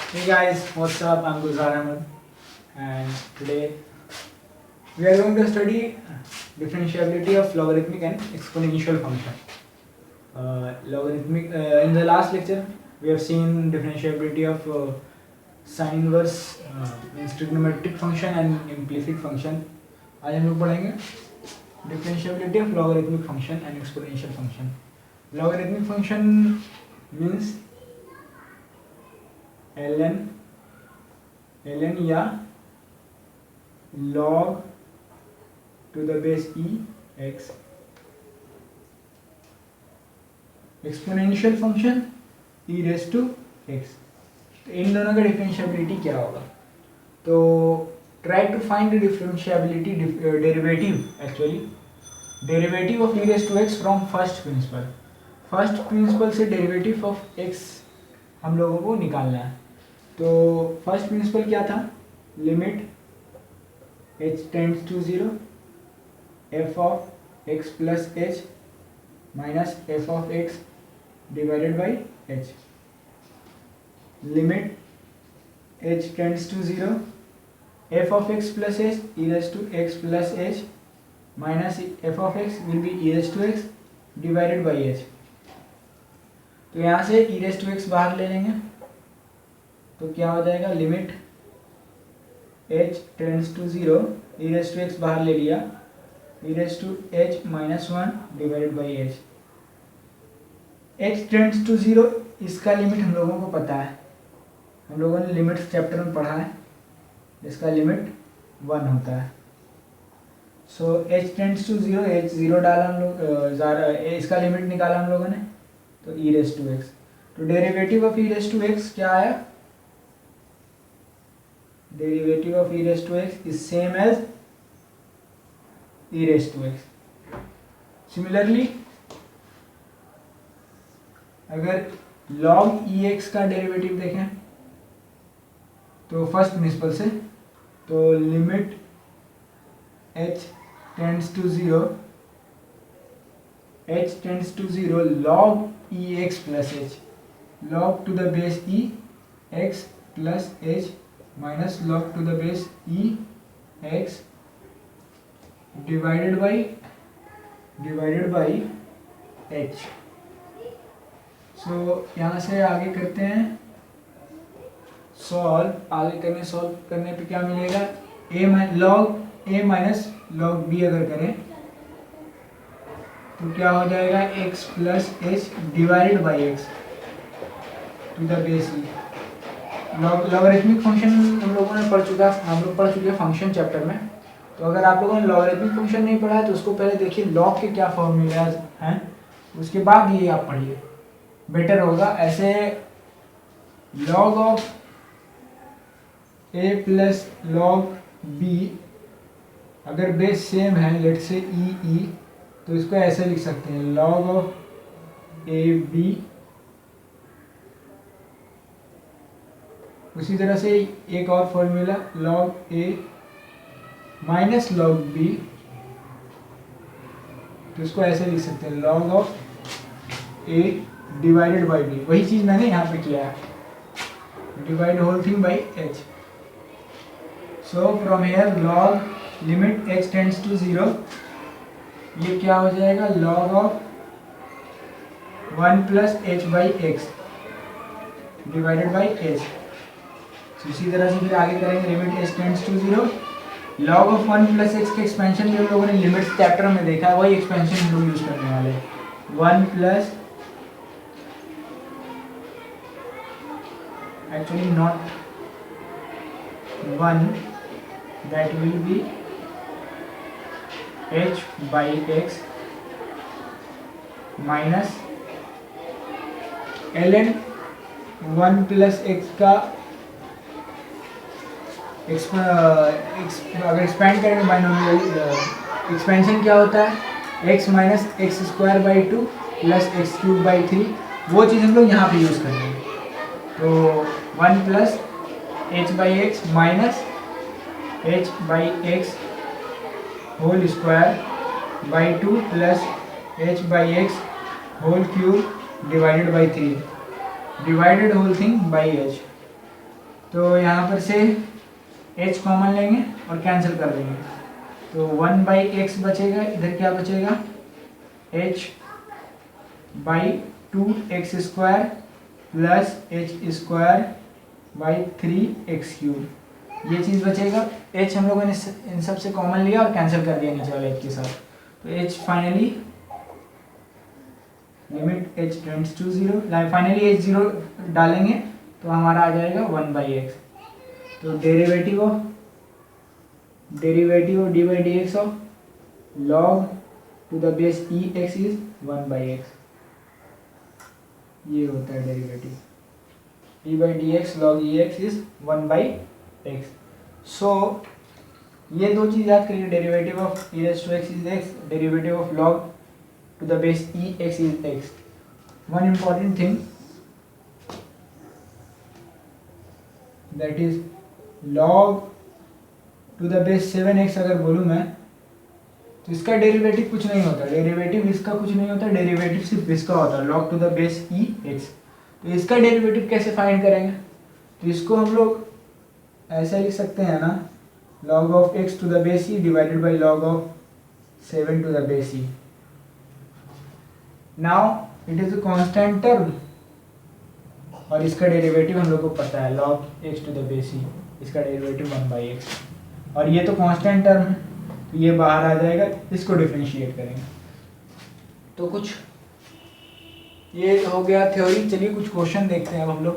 Hey guys, what's up? I'm Gulzar Ahmed, and today we are going to study differentiability of logarithmic and exponential function. In the last lecture, we have seen differentiability of sine inverse means trigonometric function and implicit function. आज हम लोग पढ़ेंगे differentiability of logarithmic function and exponential function. Logarithmic function means ln या log to the base e x. Exponential function e raise to x. तो इन दोनों का differentiability क्या होगा? तो try to find the differentiability derivative of e raise to x from first principle. First principle से derivative of x हम लोगों को निकालना है. तो फर्स्ट प्रिंसिपल क्या था? Limit h tends to 0 f of x plus h minus f of x divided by h. Limit h tends to 0 f of x plus h e raised to x plus h minus f of x will be e raised to x divided by h. तो यहाँ से e raised to x बाहर ले लेंगे तो क्या हो जाएगा? Limit h tends to 0 e raised to x बाहर ले लिया e raised to h minus 1 divided by h. h tends to 0 इसका लिमिट हम लोगों को पता है, हम लोगों ने लिमिट्स चैप्टर में पढ़ा है. इसका लिमिट 1 होता है. सो h टेंड्स टू 0 h 0 डाला हम लोग, इसका लिमिट निकाला हम लोगों ने तो e रेस टू x. तो derivative of e raise to x क्या आया? Derivative of e raise to x is same as e raise to x. Similarly अगर log ex का डेरिवेटिव देखें तो फर्स्ट प्रिंसिपल से, तो limit h tends to 0 h tends to 0 log ex plus h log to the base e x plus h minus log to the base e x divided by h. सो यहाँ से आगे करते हैं solve. Solve करने पे क्या मिलेगा? log a minus log b अगर करें तो क्या हो जाएगा? x plus h divided by x to the base e. Logarithmic function हम लोग पढ़ चुके हैं फंक्शन चैप्टर में. तो अगर आप लोगों ने लॉगरिथमिक फंक्शन नहीं पढ़ा है तो उसको पहले देखिए लॉग के क्या फॉर्मूलाज हैं, उसके बाद ये आप पढ़िए, बेटर होगा. ऐसे log of a plus log b अगर बेस सेम है, लेट से e तो इसको ऐसे लिख सकते हैं log ऑफ a b. उसी तरह से एक और formula log a minus log b, तो इसको ऐसे लिख सकते हैं log of a divided by b. वही चीज मैंने यहाँ पे किया है, divide whole thing by h. So from here log limit h tends to 0 ये क्या हो जाएगा? log of 1 plus h by x divided by h. इसी तरह से फिर आगे करेंगे limit h tends to 0 log of 1 plus x के एक्सपेंशन भी हम लोगों ने लिमिट्स चैप्टर में देखा है, वही एक्सपेंशन हम लोग यूज करने वाले हैं. 1 plus actually not 1, that will be h by x minus ln 1 plus x का अगर एक्सपेंड करेंगे बाइनोमियल एक्सपेंशन क्या होता है? x minus x square by 2 plus x cube by 3. वो चीज़ हम लोग यहाँ पे यूज़ करेंगे. तो 1 plus h by x minus h by x whole square by 2 plus h by x whole cube divided by 3, divided whole thing by h. तो यहाँ पर से h कॉमन लेंगे और कैंसिल कर देंगे, तो 1/x बचेगा, इधर क्या बचेगा h/2x² प्लस h²/3x³, ये चीज़ बचेगा। h हम लोगों ने इन सब से कॉमन लिया और कैंसिल कर दिया नीचे वाले h के साथ, तो h finally limit h tends to 0, finally h 0 डालेंगे तो हमारा आ जाएगा 1/x। तो derivative of d/dx of log to the base ex is 1/x, ये होता है derivative. d/dx log ex is 1/x। सो ये दो चीज़ याद करिए, derivative of e raised to x is x, derivative of log to the base ex is x. One important thing, that is log to the base 7x अगर बोलूँ मैं तो इसका डेरिवेटिव कुछ नहीं होता, डेरिवेटिव इसका कुछ नहीं होता, डेरिवेटिव सिर्फ इसका होता है log to the base ex। तो इसका डेरिवेटिव कैसे फाइंड करेंगे, तो इसको हम लोग ऐसा लिख सकते हैं ना, log of x to the base e divided by log of 7 to the base e। Now it is a constant term और इसका डेरिवेटिव हम लोग को पता है log x to the base e, इसका डेरिवेटिव 1/x, और ये तो कांस्टेंट टर्म है तो ये बाहर आ जाएगा, इसको डिफरेंशिएट करेंगे। तो कुछ ये हो गया थ्योरी। चलिए कुछ क्वेश्चन देखते हैं अब हम लोग।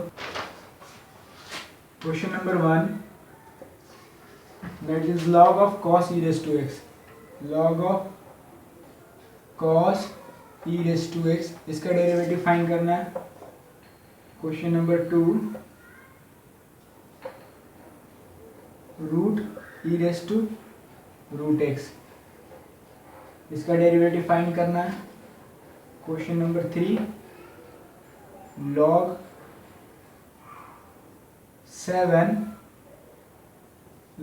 Question number 1, that is log of cos e raised to x, log of cos e raised to x, इसका डेरिवेटिव फाइंड करना है। Question number 2, root e raised to root x, इसका डेरिवेटिव फाइंड करना है। Question number 3, log 7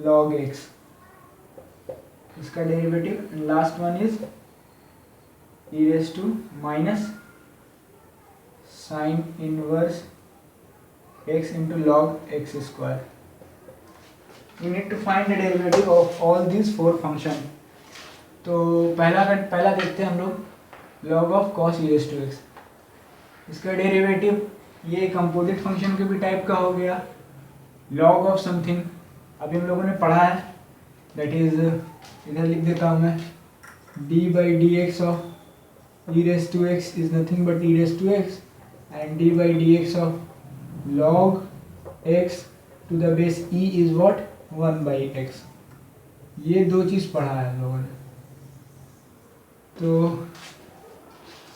log x, इसका derivative. Last one is e raised to minus sin inverse x into log x²। We need to find the derivative of all these 4 function। तो पहला देखते हैं हम लोग, log of cos e raised to x, इसका derivative ये composite function के भी टाइप का हो गया। log of समथिंग अभी हम लोगों ने पढ़ा है, दैट इज इधर लिख देता हूँ मैं, d/dx of e raised to x is nothing but e raised to x, and d/dx of log x to the base e is what 1/x। ये दो चीज़ पढ़ा है हम लोगों ने। तो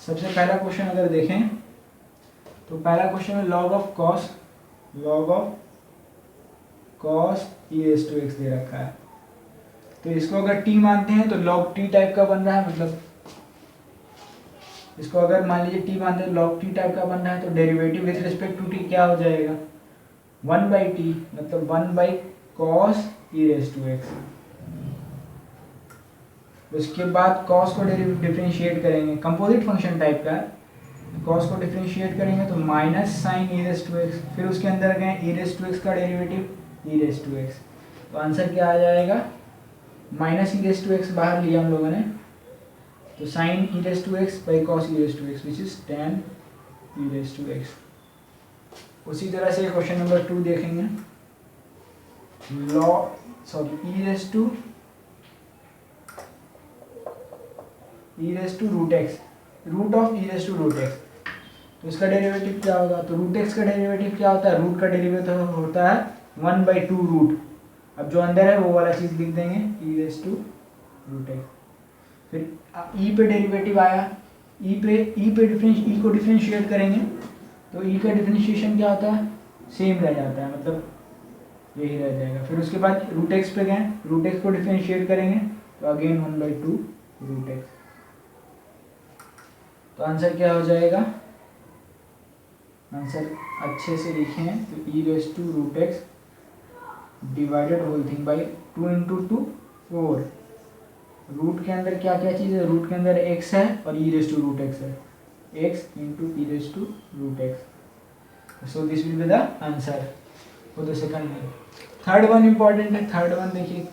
सबसे पहला क्वेश्चन अगर देखें तो पहला क्वेश्चन है log of cos e raised to x दे रखा है। तो इसको अगर t मानते हैं तो log t टाइप का बन रहा है, मतलब इसको अगर मान लीजिए t मानते हैं log t टाइप का बन रहा है, तो derivative with respect to t क्या हो जाएगा 1/t, मतलब 1/cos e raised to x। उसके बाद cos को डिफरेंशिएट करेंगे, कंपोजिट फंक्शन टाइप का है, cos को डिफरेंशिएट करेंगे तो minus sine e raised to x, फिर उसके अंदर गए e raised to x का derivative e raised to x, तो आंसर क्या आ जाएगा minus e raised to x बाहर लिया हम लोगों ने, तो sin e raised to x by cos e raised to x which is tan e raised to x। उसी तरह से क्वेश्चन नंबर 2 देखेंगे, e raised to root x, root of e raised to root x, तो इसका derivative क्या होगा, तो root x का डेरिवेटिव क्या होता है, रूट का डेरिवेटिव होता है 1/2 रूट। अब जो अंदर है वो वाला चीज़ लिख देंगे e raised to root x। फिर e पे डेरिवेटिव आया, e को डिफरेंशिएट करेंगे तो e का डिफरेंशिएशन क्या होता है, सेम रह जाता है, मतलब यही रह जाएगा। फिर उसके बाद रूट x पे गए, रूट x को डिफरेंशिएट करेंगे तो अगेन 1/2 रूट x। तो आंसर क्या हो जाएगा, आंसर अच्छे से लिखे हैं तो e raised to root x divided whole thing by 2 × 2 4। Root के अंदर क्या क्या चीज़ है, रूट के अंदर x है और e raised to root x है, x into e raised to root x। So this will be the answer। For the second one. Third one important है। थर्ड वन देखिए,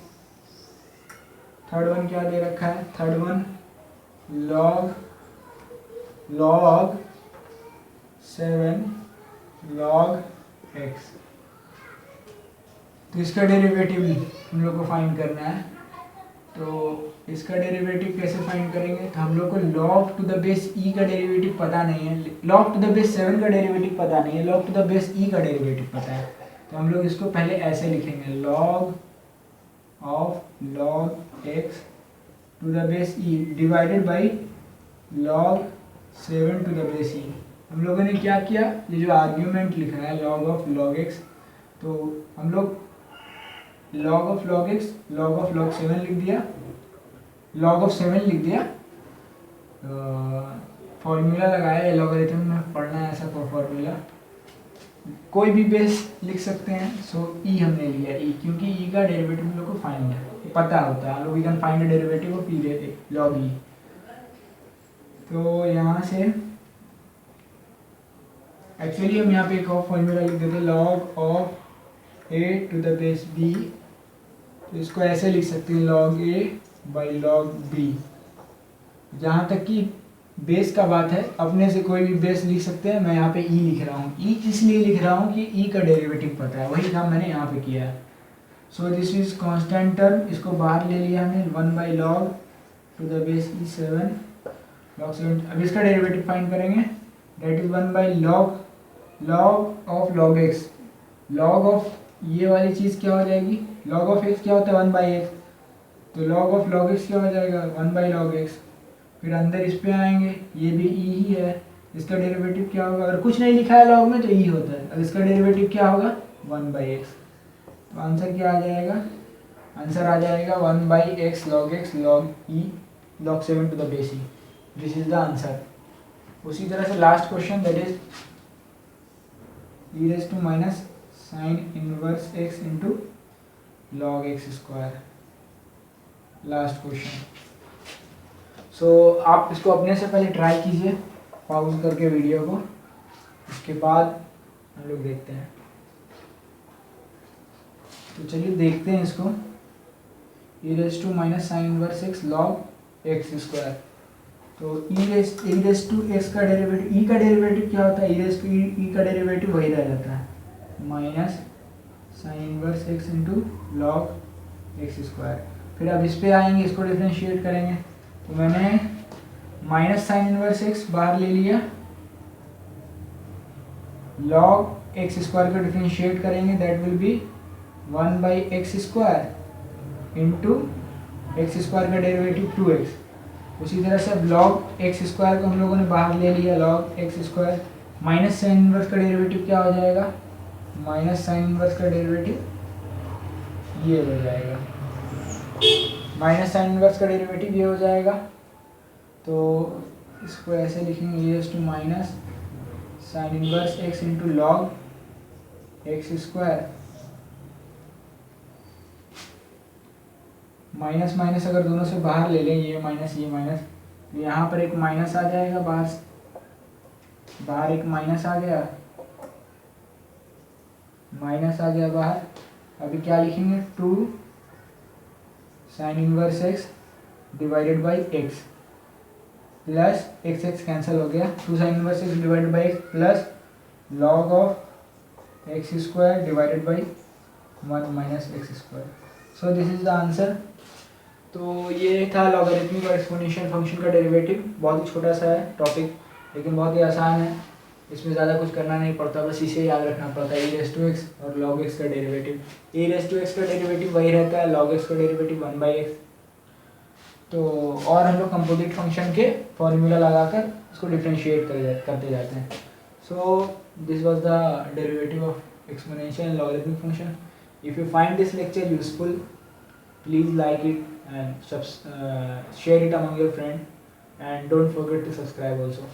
थर्ड वन क्या दे रखा है, third one log 7 log x। तो इसका derivative हम लोग को फाइंड करना है। तो इसका डेरिवेटिव कैसे फाइंड करेंगे, तो हम लोग को log to the base e का डेरिवेटिव पता नहीं है, log टू द बेस 7 का डेरिवेटिव पता नहीं है, log to the base e का डेरिवेटिव पता है। तो हम लोग इसको पहले ऐसे लिखेंगे, log of log x to the base e divided by log 7 to the base e। हम लोगों ने क्या किया, ये जो आर्ग्यूमेंट लिखा है log ऑफ log x, तो हम लोग log of log x log of log 7 लिख दिया, log ऑफ 7 लिख दिया, फॉर्मूला लगाया, लॉगरिथम में पढ़ना है ऐसा फॉर्मूला, कोई भी बेस लिख सकते हैं। सो e हमने लिया e, क्योंकि e का डेरिवेटिव हम लोग को फाइंड है, पता होता है, हम लोग we can find the derivative of e log e। तो यहाँ से एक्चुअली हम यहाँ पे एक और फॉर्मूला लिख देते, log of a to the base b। तो इसको ऐसे लिख सकते हैं, log a by log b। जहाँ तक कि बेस का बात है, अपने से कोई भी बेस लिख सकते हैं। मैं यहाँ पे e लिख रहा हूँ, e इसलिए लिख रहा हूँ कि e का डेरिवेटिव पता है, वही काम मैंने यहाँ पे किया है। So this is constant term, इसको बाहर ले लिया हमने, 1 by log to the base e 7 log 7। अब इसका डेरिवेटिव फाइंड करेंगे, that is 1 by log of log x। log of ये वाली चीज़ क्या हो जाएगी, log ऑफ x क्या होता है 1 बाई x, तो log ऑफ log x क्या हो जाएगा 1 बाई log x। फिर अंदर इस पे आएंगे, ये भी e ही है, इसका डेरिवेटिव क्या होगा, अगर कुछ नहीं लिखा है log में तो e होता है, अब इसका डेरिवेटिव क्या होगा 1 बाई x। तो आंसर क्या आ जाएगा, आंसर आ जाएगा 1 by x log e log 7 to the base e। This is the answer. उसी तरह से last question, that is e raise to minus sine inverse x into log x square, last question. So आप इसको अपने से पहले try कीजिए pause करके वीडियो को, उसके बाद हम लोग देखते हैं। तो चलिए देखते हैं इसको, e raise to minus sine inverse x log x square. तो e रेज़ टू x का डेरिवेटिव, e का डेरिवेटिव क्या होता है, e रेज़ टू e का डेरिवेटिव वही रह जाता है, minus sine inverse x into log x square. फिर अब इस पे आएंगे, इसको डिफ्रेंशिएट करेंगे, तो मैंने माइनस साइन इनवर्स x बाहर ले लिया, log x स्क्वायर को डिफ्रेंशिएट करेंगे, that will be 1 by x square into x square का डेरिवेटिव 2x। उसी तरह से अब log x स्क्वायर को हम लोगों ने बाहर ले लिया, log x square, minus sine inverse का डेरिवेटिव क्या हो जाएगा, माइनस साइन इनवर्स का डेरिवेटिव ये हो जाएगा, माइनस साइन इनवर्स का डेरिवेटिव ये हो जाएगा। तो इसको ऐसे लिखेंगे, e raise to minus sine inverse x into log x square, minus minus अगर दोनों से बाहर ले लें, ये माइनस तो यहाँ पर एक माइनस आ जाएगा, बाहर एक माइनस आ गया, बाहर। अभी क्या लिखेंगे, 2 sign inverse x divided by x plus x cancel हो गया, 2 sign inverse x divided by x plus log of x square divided by 1 minus x square. So this is the answer. तो ये था लॉगरिथमिक और exponential function का derivative. बहुत ही छोटा सा है टॉपिक, लेकिन बहुत ही आसान है, इसमें ज़्यादा कुछ करना नहीं पड़ता, बस इसे याद रखना पड़ता है, e रेज़ टू x और log x का derivative. e raise to x का डेरिवेटिव वही रहता है, log x का डेरिवेटिव 1 बाई x। तो और हम लोग कंपोजिट फंक्शन के फॉर्मूला लगाकर उसको डिफ्रेंशिएट करते जाते हैं। So this was the derivative of exponential and logarithmic function. If you find this lecture useful, please like it and share it among your friends, and don't forget to subscribe also.